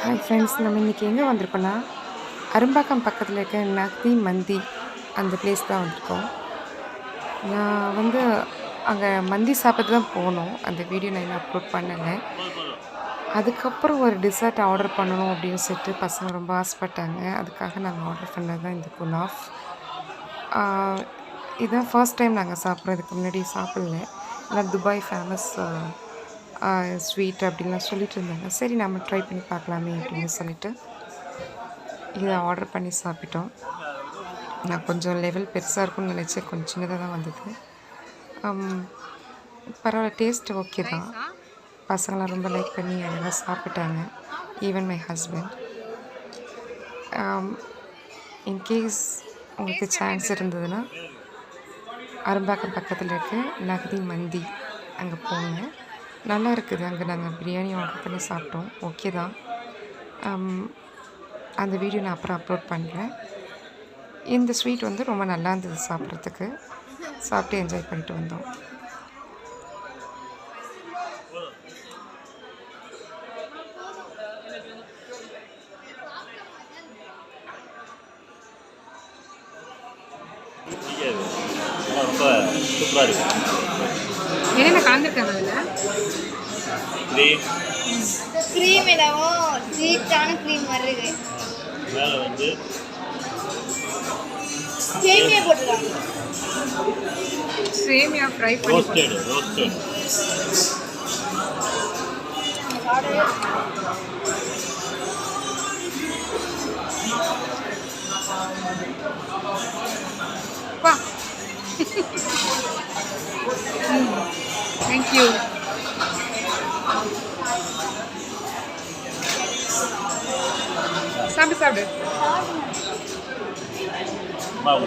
Hi friends, நம்ம இன்றைக்கி எங்கே வந்திருக்கோன்னா அரும்பாக்கம் பக்கத்தில் இருக்க நக்தி மந்தி அந்த பிளேஸ் தான் வந்திருக்கோம். நான் வந்து அங்கே மந்தி சாப்பிட்டு தான் போனோம். அந்த வீடியோ நான் இன்னும் அப்லோட் பண்ணலை. அதுக்கப்புறம் ஒரு டிசர்ட் ஆர்டர் பண்ணணும் அப்படின்னு சொல்லிட்டு பசங்க ரொம்ப ஆசைப்பட்டாங்க. அதுக்காக நாங்கள் ஆர்டர் பண்ணது தான் இந்த குனாஃப். இதுதான் ஃபர்ஸ்ட் டைம் நாங்கள் சாப்பிட்றோம். இதுக்கு முன்னாடி சாப்பிடல. ஆனால் துபாய் ஃபேமஸ் ஸ்வீட் அப்படின்லாம் சொல்லிட்டு இருந்தாங்க. சரி நம்ம ட்ரை பண்ணி பார்க்கலாமே அப்படின்னு சொல்லிட்டு இதை ஆர்டர் பண்ணி சாப்பிட்டோம். நான் கொஞ்சம் லெவல் பெருசாக இருக்கும்னு நினச்சேன். கொஞ்சம் சின்னதாக தான் வந்தது. பரவாயில்ல, டேஸ்ட் ஓகே தான். பசங்களாம் ரொம்ப லைக் பண்ணி அழகாக சாப்பிட்டாங்க. Even my husband. இன்கேஸ் உங்களுக்கு சான்ஸ் இருந்ததுன்னா அரும்பாக்கம் பக்கத்தில் இருக்க நக்தி மந்தி அங்கே போங்க. நல்லா இருக்குது. அங்கே நாங்கள் பிரியாணி ஆர்டர் பண்ணி சாப்பிட்டோம். ஓகே தான். அந்த வீடியோ நான் அப்புறம் அப்லோட் பண்ணுறேன். இந்த ஸ்வீட் வந்து ரொம்ப நல்லா இருந்தது சாப்பிட்றதுக்கு. சாப்பிட்டு என்ஜாய் பண்ணிட்டு வந்தோம். ரொம்ப சூப்பராக இருக்குது. என்னென்ன கலந்துருக்காங்க அதில்? க்ரீம் என்னவோ ஸ்வீட்டான க்ரீம் மாதிரி இருக்கு. மேலே வந்து சேமியா போட்டுருக்காங்க. சேமியா ஃப்ரை பண்ணி ரோஸ்டட் பா. தேங்க்யூ. சாப்பிடு. மாவு